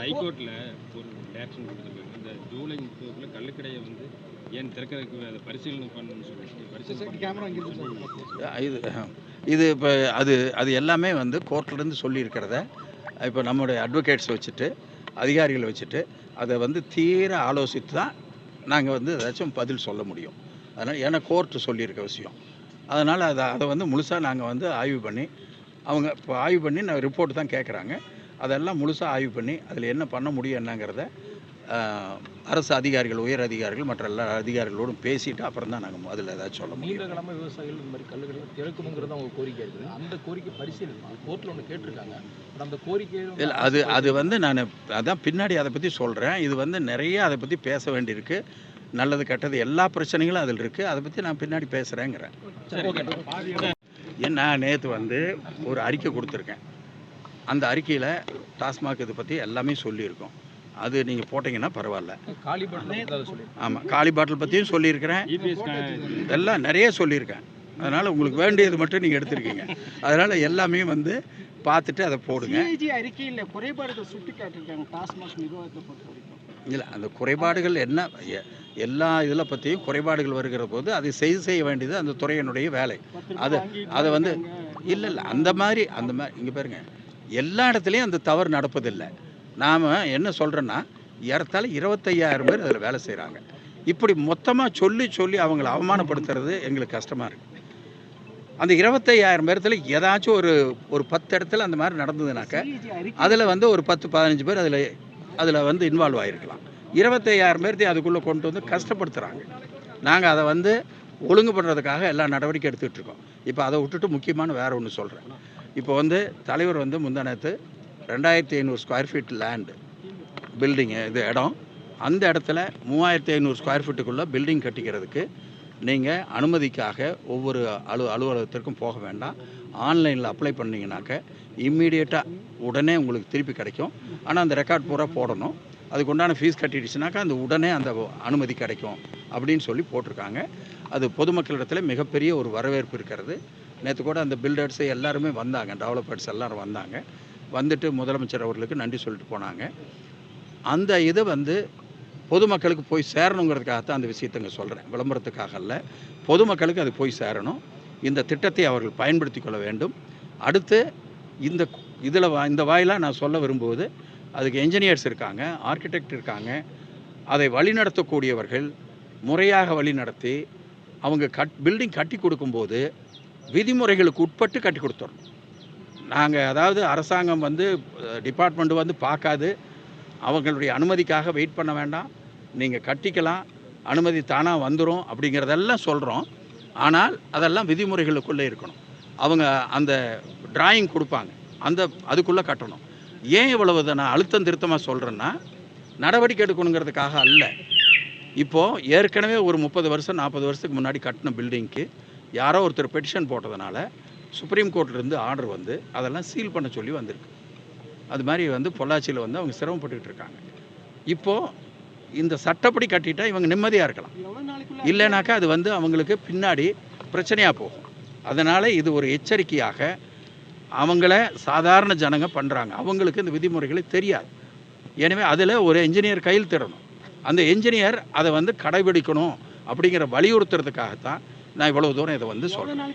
ஹைகோர்ட்டில் ஒரு டேரக்ஷன் கொடுத்துருக்காங்க. இந்த ஜூலை 30க்குள்ள கள்ளுக்கடையை வந்து ஏன் திறக்கிறதுக்கு அதை பரிசீலனை பண்ணணும்னு இது இப்போ அது எல்லாமே வந்து கோர்ட்லேருந்து சொல்லியிருக்கிறத இப்போ நம்முடைய அட்வொகேட்ஸ் வச்சுட்டு அதிகாரிகளை வச்சுட்டு அதை வந்து தீர ஆலோசித்து தான் நாங்கள் வந்து ஏதாச்சும் பதில் சொல்ல முடியும். அதனால் ஏன்னா கோர்ட்டு சொல்லியிருக்க விஷயம், அதனால் அதை வந்து முழுசாக நாங்கள் வந்து ஆய்வு பண்ணி அவங்க இப்போ ஆய்வு பண்ணி நான் ரிப்போர்ட் தான் கேட்குறாங்க. அதெல்லாம் முழுசாக ஆய்வு பண்ணி அதில் என்ன பண்ண முடியும் என்னங்கிறத அரசு அதிகாரிகள், உயர் அதிகாரிகள், மற்ற எல்லா அதிகாரிகளோடும் பேசிட்டு அப்புறம் தான் நாங்கள் அதில் ஏதாச்சும் சொல்ல முடியும். நீண்ட காலமாக விவசாயிகள் இந்த மாதிரி கல்லுகளை திறக்கணுங்கிறது அவங்க கோரிக்கை இருக்குது. அந்த கோரிக்கை பரிசீலனை கோர்ட்டில் ஒன்று கேட்டிருக்காங்க. அந்த கோரிக்கை இல்லை அது வந்து நான் அதான் பின்னாடி அதை பற்றி சொல்கிறேன். இது வந்து நிறைய அதை பற்றி பேச வேண்டியிருக்கு. நல்லது கெட்டது எல்லா பிரச்சனைகளும் அதில் இருக்குது. அதை பற்றி நான் பின்னாடி பேசுகிறேங்கிறேன். நான் நேற்று வந்து ஒரு அறிக்கை கொடுத்துருக்கேன். அந்த அறிக்கையில் டாஸ்மாக் இதை பற்றி எல்லாமே சொல்லியிருக்கோம். அது நீங்கள் போட்டிங்கன்னா பரவாயில்ல. ஆமாம், காலி பாட்டில் பற்றியும் சொல்லியிருக்கிறேன், எல்லாம் நிறைய சொல்லியிருக்கேன். அதனால் உங்களுக்கு வேண்டியது மட்டும் நீங்கள் எடுத்துருக்கீங்க. அதனால் எல்லாமே வந்து பார்த்துட்டு அதை போடுங்க. அறிக்கையில் குறைபாடுகள் சுட்டி காட்டியிருக்காங்க டாஸ்மாக் நிர்வாகத்தை பொறுத்த வரைக்கும். இல்லை, அந்த குறைபாடுகள் என்ன, எல்லா இதில் பற்றியும் குறைபாடுகள் வருகிற போது அதை செய்ய வேண்டியது அந்த துறையினுடைய வேலை. அதை வந்து இல்லை அந்த மாதிரி இங்கே பாருங்க, எல்லா இடத்துலையும் அந்த தவறு நடப்பதில்லை. நாம் என்ன சொல்கிறோன்னா, ஏறத்தாழ 25,000 பேர் அதில் வேலை செய்கிறாங்க. இப்படி மொத்தமாக சொல்லி அவங்கள அவமானப்படுத்துறது எங்களுக்கு கஷ்டமாக இருக்குது. அந்த 25,000 பேர்த்தில் ஏதாச்சும் ஒரு 10 இடத்துல அந்த மாதிரி நடந்ததுனாக்க அதில் வந்து ஒரு 10-15 பேர் அதில் வந்து இன்வால்வ் ஆகிருக்கலாம். 25,000 பேர்த்தையும் அதுக்குள்ளே கொண்டு வந்து கஷ்டப்படுத்துகிறாங்க. நாங்கள் அதை வந்து ஒழுங்கு பண்ணுறதுக்காக எல்லா நடவடிக்கை எடுத்துகிட்டு இருக்கோம். இப்போ அதை விட்டுட்டு முக்கியமான வேறு ஒன்று சொல்கிறேன். இப்போ வந்து தலைவர் வந்து முந்தானத்து 2,500 ஸ்கொயர் ஃபீட் லேண்டு பில்டிங்கு, இது இடம், அந்த இடத்துல 3,500 ஸ்கொயர் ஃபீட்டுக்குள்ளே பில்டிங் கட்டிக்கிறதுக்கு நீங்கள் அனுமதிக்காக ஒவ்வொரு அலுவலகத்திற்கும் போக வேண்டாம். ஆன்லைனில் அப்ளை பண்ணிங்கனாக்க இம்மீடியட்டாக உடனே உங்களுக்கு திருப்பி கிடைக்கும். ஆனால் அந்த ரெக்கார்ட் பூரா போடணும். அதுக்கு உண்டான ஃபீஸ் கட்டிடுச்சுனாக்கா அந்த உடனே அந்த அனுமதி கிடைக்கும் அப்படின்னு சொல்லி போட்டிருக்காங்க. அது பொதுமக்களிடத்தில் மிகப்பெரிய ஒரு வரவேற்பு இருக்கிறது. நேற்று கூட அந்த பில்டர்ஸு எல்லாருமே வந்தாங்க, டெவலப்பர்ஸ் எல்லோரும் வந்தாங்க. வந்துட்டு முதலமைச்சர் அவர்களுக்கு நன்றி சொல்லிட்டு போனாங்க. அந்த இதை வந்து பொதுமக்களுக்கு போய் சேரணுங்கிறதுக்காகத்தான் அந்த விஷயத்தைங்க சொல்கிறேன். விளம்பரத்துக்காக அல்ல, பொதுமக்களுக்கு அது போய் சேரணும். இந்த திட்டத்தை அவர்கள் பயன்படுத்தி கொள்ள வேண்டும். அடுத்து இந்த வாயிலாக நான் சொல்ல விரும்புவது, அதுக்கு என்ஜினியர்ஸ் இருக்காங்க, ஆர்கிடெக்ட் இருக்காங்க. அதை வழிநடத்தக்கூடியவர்கள் முறையாக வழிநடத்தி அவங்க பில்டிங் கட்டி கொடுக்கும்போது விதிமுறைகளுக்கு உட்பட்டு கட்டி கொடுத்துடணும். நாங்கள் அதாவது அரசாங்கம் வந்து டிபார்ட்மெண்ட் வந்து பார்க்காது, அவங்களுடைய அனுமதிக்காக வெயிட் பண்ண வேண்டாம், நீங்கள் கட்டிக்கலாம், அனுமதி தானாக வந்துடும் அப்படிங்கிறதெல்லாம் சொல்கிறோம். ஆனால் அதெல்லாம் விதிமுறைகளுக்குள்ளே இருக்கணும். அவங்க அந்த டிராயிங் கொடுப்பாங்க, அதுக்குள்ளே கட்டணும். ஏன் இவ்வளவு நான் அழுத்தம் திருத்தமாக சொல்கிறேன்னா, நடவடிக்கை எடுக்கணுங்கிறதுக்காக அல்ல. இப்போது ஏற்கனவே ஒரு 30 வருஷம் 40 வருஷத்துக்கு முன்னாடி கட்டின பில்டிங்க்கு யாரோ ஒருத்தர் பெட்டிஷன் போட்டதுனால சுப்ரீம் கோர்ட்லேருந்து ஆர்டர் வந்து அதெல்லாம் சீல் பண்ண சொல்லி வந்திருக்கு. அது மாதிரி வந்து பொள்ளாச்சியில் வந்து அவங்க சிரமப்பட்டுக்கிட்டு இருக்காங்க. இப்போது இந்த சட்டப்படி கட்டிட்டால் இவங்க நிம்மதியாக இருக்கலாம். இல்லைனாக்கா அது வந்து அவங்களுக்கு பின்னாடி பிரச்சனையாக போகும். அதனால் இது ஒரு எச்சரிக்கையாக அவங்கள சாதாரண ஜனங்க பண்ணுறாங்க. அவங்களுக்கு இந்த விதிமுறைகளை தெரியாது. எனவே அதில் ஒரு என்ஜினியர் கையெழுத்திடணும். அந்த என்ஜினியர் அதை வந்து கடைபிடிக்கணும் அப்படிங்கிற வலியுறுத்துறதுக்காகத்தான் நான் இவ்வளவு தூரம் இதை வந்து சொல்கிறேன்.